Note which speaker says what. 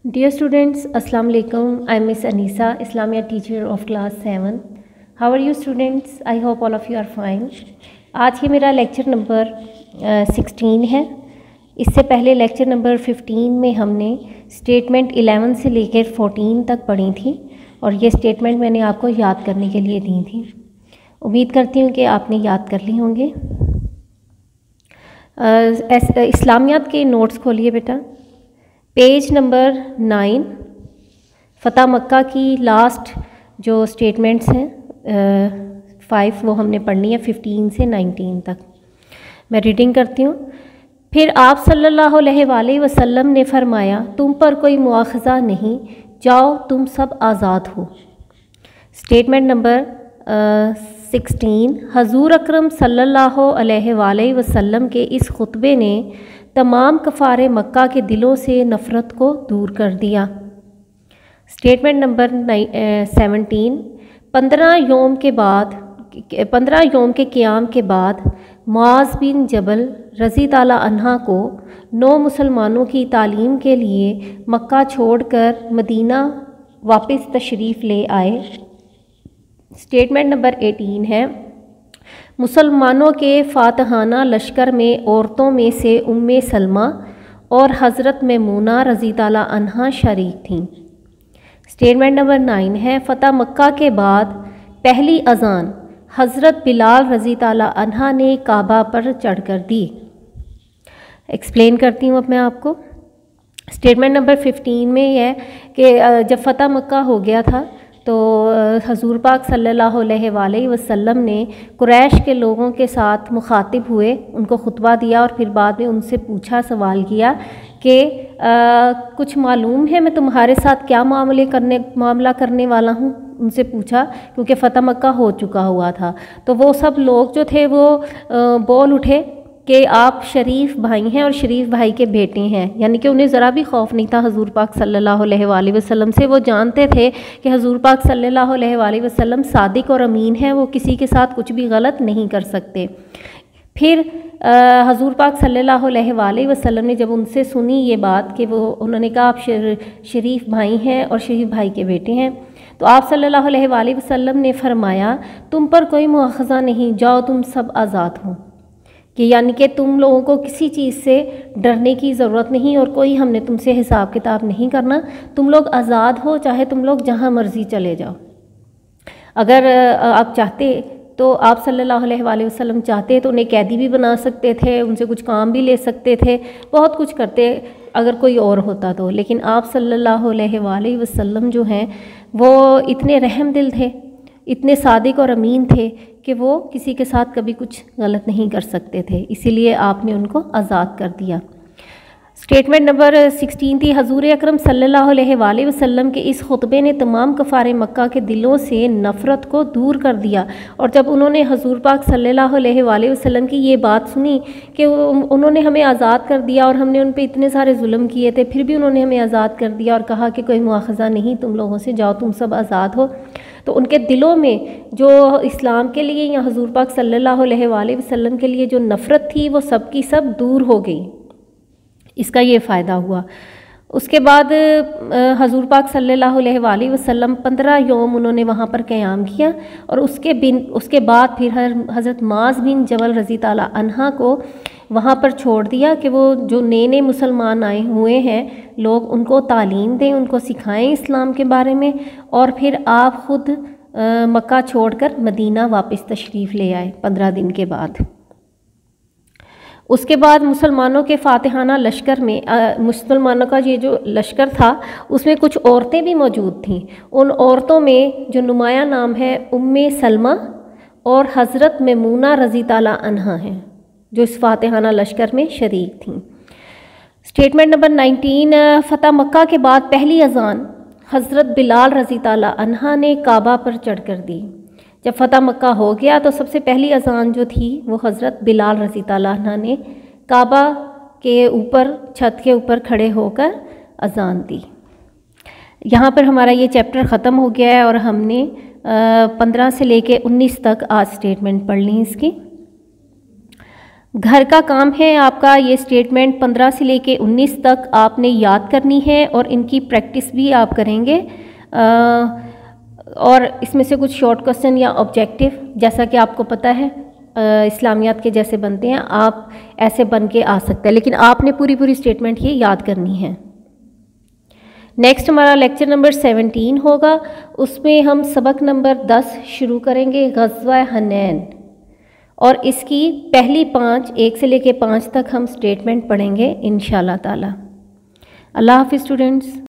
Speaker 1: Dear students, Assalamu alaikum. I am Miss Anisa, Islamia teacher of class 7. How are you students? I hope all of you are fine. आज ये मेरा lecture number 16 है। इससे पहले lecture number 15 में हमने statement 11 से लेकर 14 तक पढ़ी थी और ये स्टेटमेंट मैंने आपको याद करने के लिए दी थी। उम्मीद करती हूँ कि आपने याद कर ली होंगे। इस्लामियात के नोट्स खोलिए बेटा। पेज नंबर 9 फ़तह मक्का की लास्ट जो स्टेटमेंट्स हैं 5 वो हमने पढ़नी है 15 से 19 तक। मैं रीडिंग करती हूँ। फिर आप सल्लल्लाहु अलैहि वसल्लम ने फरमाया, तुम पर कोई मुआख़ज़ा नहीं, जाओ तुम सब आज़ाद हो। स्टेटमेंट नंबर 16 हज़ूर अकरम सल्लल्लाहु अलैहि वसल्लम के इस खुतबे ने तमाम कफ़ारे मक्का के दिलों से नफ़रत को दूर कर दिया। स्टेटमेंट नंबर 17 15 योम के क़याम के बाद मुआज़ बिन जबल रज़ी ताला अन्हा को 9 मुसलमानों की तालीम के लिए मक्का छोड़कर मदीना वापस तशरीफ़ ले आए। स्टेटमेंट नंबर 18 है मुसलमानों के फ़ातहाना लश्कर में औरतों में से उम्मे सलमा और हज़रत मैमूना रज़ी ताला अन्हा शरीक थीं। स्टेटमेंट नंबर 9 है फ़तह मक्का के बाद पहली अज़ान हज़रत बिलाल रज़ी ताला अन्हा ने काबा पर चढ़कर दी। एक्सप्लेन करती हूँ अब मैं आपको। स्टेटमेंट नंबर 15 में है कि जब फ़तह मक्का हो गया था तो हज़ूर पाक सल्लल्लाहु अलैहि वसल्लम ने कुरैश के लोगों के साथ मुखातिब हुए, उनको खुतबा दिया और फिर बाद में उनसे पूछा, सवाल किया कि कुछ मालूम है मैं तुम्हारे साथ क्या मामला करने वाला हूँ। उनसे पूछा क्योंकि फ़तह मक्का हो चुका हुआ था। तो वो सब लोग जो थे वो बोल उठे कि आप शरीफ भाई हैं और शरीफ भाई के बेटे हैं, यानी कि उन्हें ज़रा भी खौफ नहीं था हज़ूर पाक सल्लल्लाहु अलैहि वसल्लम से। वो जानते थे कि हज़ूर पाक सल्लल्लाहु अलैहि वसल्लम सादिक और अमीन हैं, वो किसी के साथ कुछ भी गलत नहीं कर सकते। फिर हज़ूर पाक सल्लल्लाहु अलैहि वसल्लम ने जब उनसे सुनी ये बात कि उन्होंने कहा आप शरीफ भाई हैं और शरीफ भाई के बेटे हैं, तो आप सल्लल्लाहु अलैहि वसल्लम ने फरमाया तुम पर कोई मुआख़ज़ा नहीं, जाओ तुम सब आज़ाद हो। कि यानी कि तुम लोगों को किसी चीज़ से डरने की ज़रूरत नहीं और कोई हमने तुमसे हिसाब किताब नहीं करना, तुम लोग आज़ाद हो, चाहे तुम लोग जहाँ मर्ज़ी चले जाओ। अगर आप चाहते तो आप सल्लल्लाहु अलैहि वसल्लम चाहते तो उन्हें कैदी भी बना सकते थे, उनसे कुछ काम भी ले सकते थे, बहुत कुछ करते अगर कोई और होता तो। लेकिन आप सल्लल्लाहु अलैहि वसल्लम जो हैं वो इतने रहम दिल थे, इतने सादिक और अमीन थे कि वो किसी के साथ कभी कुछ गलत नहीं कर सकते थे, इसीलिए आपने उनको आज़ाद कर दिया। स्टेटमेंट नंबर 16 थी हज़ूर अकरम सल्लल्लाहु अलैहि वसल्लम के इस खुतबे ने तमाम कफ़ारे मक्का के दिलों से नफ़रत को दूर कर दिया। और जब उन्होंने हज़ूर पाक सल्लल्लाहु अलैहि वसल्लम की ये बात सुनी कि उन्होंने हमें आज़ाद कर दिया और हमने उन पर इतने सारे जुल्म किए थे, फिर भी उन्होंने हमें आज़ाद कर दिया और कहा कि कोई मुआख़ज़ा नहीं तुम लोगों से, जाओ तुम सब आज़ाद हो, तो उनके दिलों में जो इस्लाम के लिए या हज़ूर पाक सल्लल्लाहु अलैहि वसल्लम के लिए जो नफ़रत थी वो सब की सब दूर हो गई। इसका ये फ़ायदा हुआ। उसके बाद हज़ूर पाक सल्लल्लाहु अलैहि वसल्लम 15 योम उन्होंने वहाँ पर क़याम किया और उसके बाद फिर हज़रत मुआज़ बिन जबल रज़ी ताला अन्हा को वहाँ पर छोड़ दिया कि वो जो नए मुसलमान आए हुए हैं लोग उनको तालीम दें, उनको सिखाएं इस्लाम के बारे में, और फिर आप ख़ुद मक्का छोड़कर मदीना वापस तशरीफ़ ले आए 15 दिन के बाद। उसके बाद मुसलमानों के फ़ातिहाना लश्कर में मुसलमानों का ये जो लश्कर था उसमें कुछ औरतें भी मौजूद थीं। उन औरतों में जो नुमाया नाम है उम्मे सलमा और हज़रत मैमूना रज़ी ताला अन्हा हैं, जो इस फ़ातिहाना लश्कर में शरीक थीं। स्टेटमेंट नंबर 19 फ़तह मक्का के बाद पहली अज़ान हज़रत बिलाल रज़ी ताला अन्हा ने काबा पर चढ़कर दी। जब फ़तह मक्का हो गया तो सबसे पहली अज़ान जो थी वो हज़रत बिलाल रज़ी ताला अन्हा ने काबा के ऊपर छत के ऊपर खड़े होकर अज़ान दी। यहाँ पर हमारा ये चैप्टर ख़त्म हो गया है और हमने 15 से लेके 19 तक आज स्टेटमेंट पढ़ ली इसकी। گھر کا کام ہے آپ کا یہ اسٹیٹمنٹ 15 سے لے کے 19 تک آپ نے یاد کرنی ہے اور ان کی پریکٹس بھی آپ کریں گے، اور اس میں سے کچھ شارٹ کوسچن یا آبجیکٹیو جیسا کہ آپ کو پتہ ہے اسلامیات کے جیسے بنتے ہیں، آپ ایسے بن کے آ سکتے ہیں، لیکن آپ نے پوری اسٹیٹمنٹ یہ یاد کرنی ہے۔ نیکسٹ ہمارا لیکچر نمبر 17 ہوگا، اس میں ہم سبق نمبر 10 شروع کریں گے، غزوہ حنین، اور اس کی پہلی 1 سے لے کے 5 تک ہم اسٹیٹمنٹ پڑھیں گے انشاءاللہ تعالی۔ اللہ حافظ اسٹوڈنٹس۔